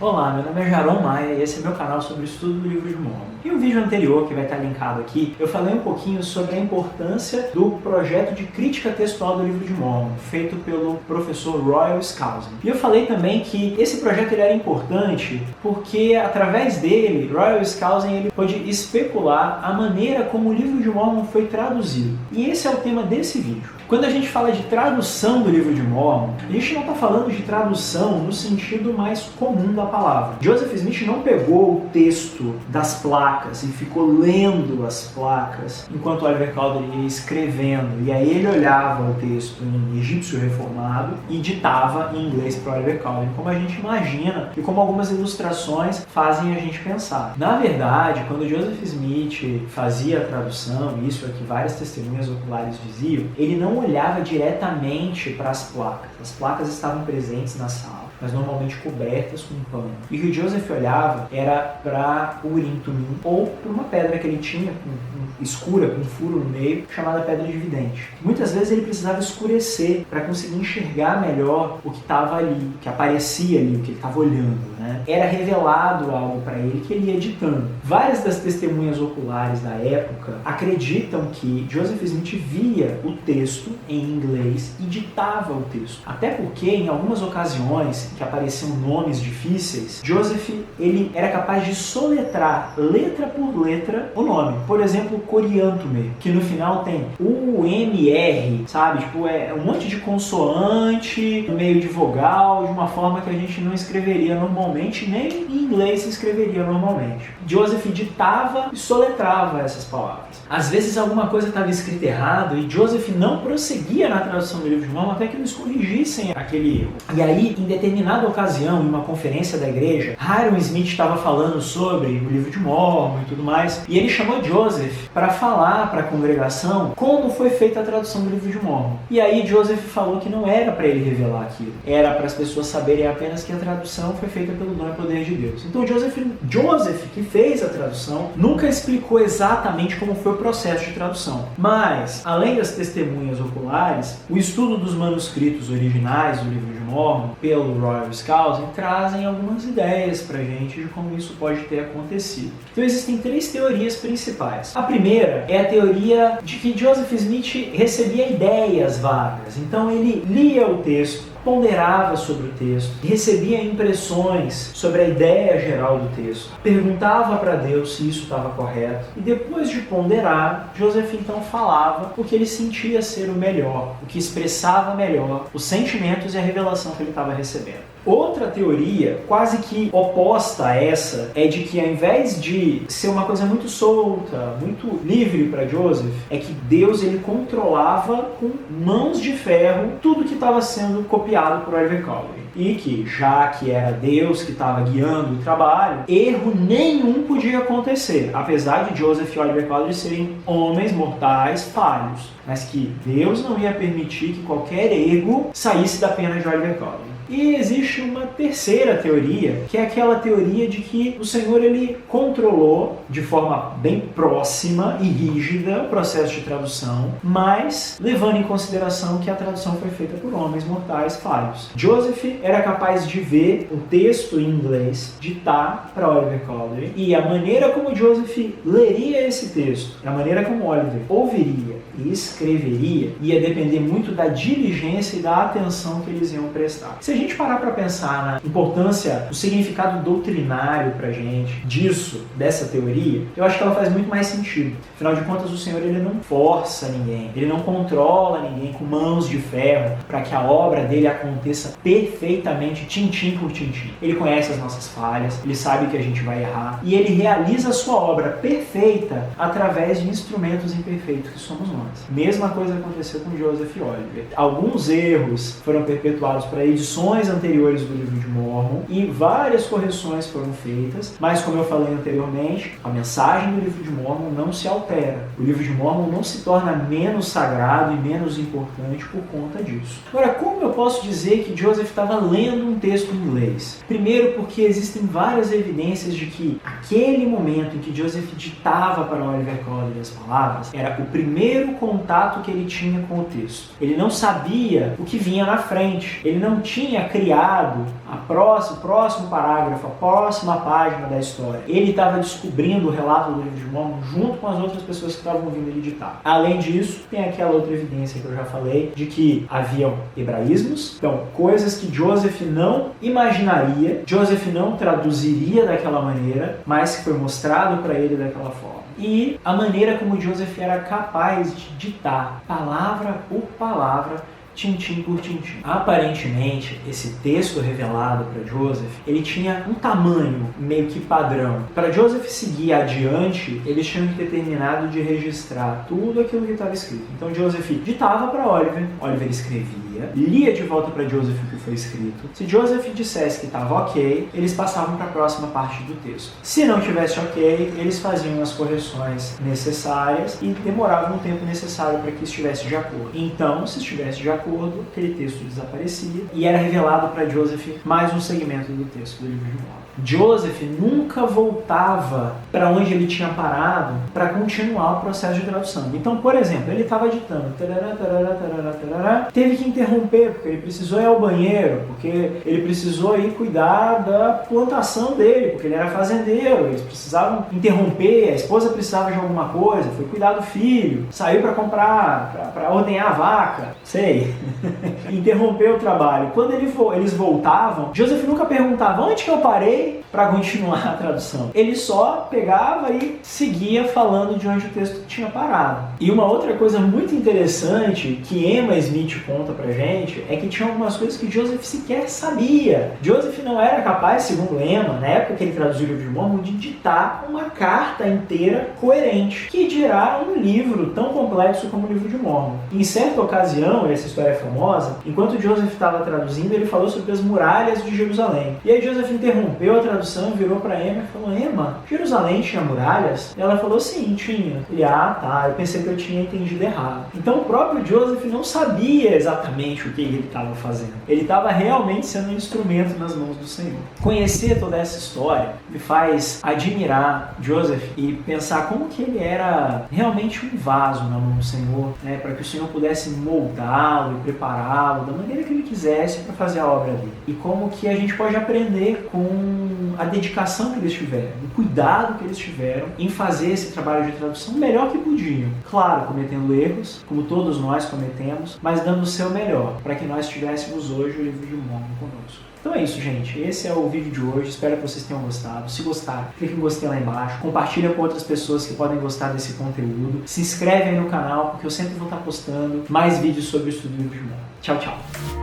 Olá, meu nome é Jaron Maia e esse é meu canal sobre o estudo do livro de Mormon. Em um vídeo anterior, que vai estar linkado aqui, eu falei um pouquinho sobre a importância do projeto de crítica textual do livro de Mormon, feito pelo professor Royal Skousen. E eu falei também que esse projeto ele era importante porque, através dele, Royal Skousen ele pôde especular a maneira como o livro de Mormon foi traduzido. E esse é o tema desse vídeo. Quando a gente fala de tradução do livro de Mormon, a gente não está falando de tradução no sentido mais comum da palavra. Joseph Smith não pegou o texto das placas e ficou lendo as placas enquanto Oliver Cowdery ia escrevendo. E aí ele olhava o texto em egípcio reformado e ditava em inglês para Oliver Cowdery, como a gente imagina e como algumas ilustrações fazem a gente pensar. Na verdade, quando Joseph Smith fazia a tradução, isso é que várias testemunhas oculares diziam, ele não olhava diretamente para as placas. As placas estavam presentes na sala, mas normalmente cobertas com um pano. E o que o Joseph olhava era para o Urim Tumim, ou para uma pedra que ele tinha escura, com um furo no meio, chamada pedra de vidente. Muitas vezes ele precisava escurecer para conseguir enxergar melhor o que estava ali, o que aparecia ali, o que ele estava olhando, né? Era revelado algo para ele que ele ia editando. Várias das testemunhas oculares da época acreditam que Joseph Smith via o texto em inglês e ditava o texto. Até porque, em algumas ocasiões que apareciam nomes difíceis, Joseph ele era capaz de soletrar letra por letra o nome. Por exemplo, Coriantumr, que no final tem U-M-R, sabe? Tipo, é um monte de consoante no meio de vogal, de uma forma que a gente não escreveria normalmente, nem em inglês se escreveria normalmente. Joseph ditava e soletrava essas palavras. Às vezes alguma coisa estava escrita errado e Joseph não prosseguia na tradução do livro de Mormon até que eles corrigissem aquele erro. E aí, em determinada ocasião, em uma conferência da igreja, Hyrum Smith estava falando sobre o livro de Mormon e tudo mais, e ele chamou Joseph para falar para a congregação como foi feita a tradução do livro de Mormon. E aí Joseph falou que não era para ele revelar aquilo, era para as pessoas saberem apenas que a tradução foi feita pelo dom e poder de Deus. Então Joseph, que fez a tradução, nunca explicou exatamente como foi o processo de tradução. Mas, além das testemunhas oculares, o estudo dos manuscritos originais do livro de Mormon pelo Royal Skousen trazem algumas ideias pra gente de como isso pode ter acontecido. Então existem três teorias principais. A primeira é a teoria de que Joseph Smith recebia ideias vagas. Então ele lia o texto, ponderava sobre o texto, recebia impressões sobre a ideia geral do texto, perguntava para Deus se isso estava correto e depois de ponderar, Joseph então falava o que ele sentia ser o melhor, o que expressava melhor os sentimentos e a revelação que ele estava recebendo. Outra teoria, quase que oposta a essa, é de que ao invés de ser uma coisa muito solta, muito livre para Joseph, é que Deus ele controlava com mãos de ferro tudo que estava sendo copiado por Oliver Cowdery. E que, já que era Deus que estava guiando o trabalho, erro nenhum podia acontecer, apesar de Joseph e Oliver Cowdery serem homens mortais falhos, mas que Deus não ia permitir que qualquer erro saísse da pena de Oliver Cowdery. E existe uma terceira teoria, que é aquela teoria de que o Senhor ele controlou de forma bem próxima e rígida o processo de tradução, mas levando em consideração que a tradução foi feita por homens mortais falhos. Joseph era capaz de ver o texto em inglês, ditar para Oliver Cowdery, e a maneira como Joseph leria esse texto, a maneira como Oliver ouviria e escreveria, ia depender muito da diligência e da atenção que eles iam prestar. Se a gente parar para pensar na importância, o significado doutrinário pra gente dessa teoria, eu acho que ela faz muito mais sentido. Afinal de contas, o Senhor ele não força ninguém, ele não controla ninguém com mãos de ferro para que a obra dele aconteça perfeitamente, tintim por tintim. Ele conhece as nossas falhas, ele sabe que a gente vai errar e ele realiza a sua obra perfeita através de instrumentos imperfeitos que somos nós. Mesma coisa aconteceu com Joseph e Oliver. Alguns erros foram perpetuados para edições anteriores do livro de Mormon e várias correções foram feitas, mas como eu falei anteriormente, a mensagem do livro de Mormon não se altera. O livro de Mormon não se torna menos sagrado e menos importante por conta disso. Agora, como eu posso dizer que Joseph estava lendo um texto em inglês? Primeiro, porque existem várias evidências de que aquele momento em que Joseph ditava para Oliver Cowdery as palavras era o primeiro contato que ele tinha com o texto. Ele não sabia o que vinha na frente. Ele não tinha tinha criado o próximo parágrafo, a próxima página da história. Ele estava descobrindo o relato do livro de Mórmon junto com as outras pessoas que estavam ouvindo ele ditar. Além disso, tem aquela outra evidência que eu já falei, de que haviam hebraísmos, então coisas que Joseph não imaginaria, Joseph não traduziria daquela maneira, mas que foi mostrado para ele daquela forma. E a maneira como Joseph era capaz de ditar, palavra por palavra, tintim por tintim. Aparentemente, esse texto revelado para Joseph, ele tinha um tamanho meio que padrão. Para Joseph seguir adiante, eles tinham que ter terminado de registrar tudo aquilo que estava escrito. Então Joseph ditava para Oliver, Oliver escrevia, lia de volta para Joseph o que foi escrito. Se Joseph dissesse que estava ok, eles passavam para a próxima parte do texto. Se não tivesse ok, eles faziam as correções necessárias e demoravam o tempo necessário para que estivesse de acordo. Então, se estivesse de acordo, aquele texto desaparecia e era revelado para Joseph mais um segmento do texto do livro de Mórmon. Joseph nunca voltava para onde ele tinha parado para continuar o processo de tradução. Então, por exemplo, ele estava ditando, teve que interromper porque ele precisou ir ao banheiro, porque ele precisou ir cuidar da plantação dele, porque ele era fazendeiro, eles precisavam interromper, a esposa precisava de alguma coisa, foi cuidar do filho, saiu para comprar, para ordenhar a vaca, sei, interrompeu o trabalho. Quando eles voltavam, Joseph nunca perguntava onde que eu parei para continuar a tradução. Ele só pegava e seguia falando de onde o texto tinha parado. E uma outra coisa muito interessante que Emma Smith conta pra gente é que tinha algumas coisas que Joseph sequer sabia. Joseph não era capaz, segundo Emma, na época que ele traduziu o livro de Mórmon, de ditar uma carta inteira coerente, que dirá um livro tão complexo como o livro de Mórmon. Em certa ocasião, essa história é famosa, enquanto Joseph estava traduzindo, ele falou sobre as muralhas de Jerusalém. E aí Joseph interrompeu a tradução, virou para Emma e falou: Emma, Jerusalém tinha muralhas? E ela falou: sim, tinha. Ele: ah, tá, eu pensei que eu tinha entendido errado. Então o próprio Joseph não sabia exatamente o que ele estava fazendo. Ele estava realmente sendo um instrumento nas mãos do Senhor. Conhecer toda essa história me faz admirar Joseph e pensar como que ele era realmente um vaso na mão do Senhor, né, para que o Senhor pudesse moldá-lo e prepará-lo da maneira que ele quisesse para fazer a obra dele. E como que a gente pode aprender com a dedicação que eles tiveram, o cuidado que eles tiveram em fazer esse trabalho de tradução o melhor que podiam. Claro, cometendo erros, como todos nós cometemos, mas dando o seu melhor, para que nós tivéssemos hoje o livro de Mórmon conosco. Então é isso, gente. Esse é o vídeo de hoje. Espero que vocês tenham gostado. Se gostaram, clique em gostei lá embaixo. Compartilha com outras pessoas que podem gostar desse conteúdo. Se inscreve aí no canal, porque eu sempre vou estar postando mais vídeos sobre o estudo do livro de Mórmon. Tchau, tchau.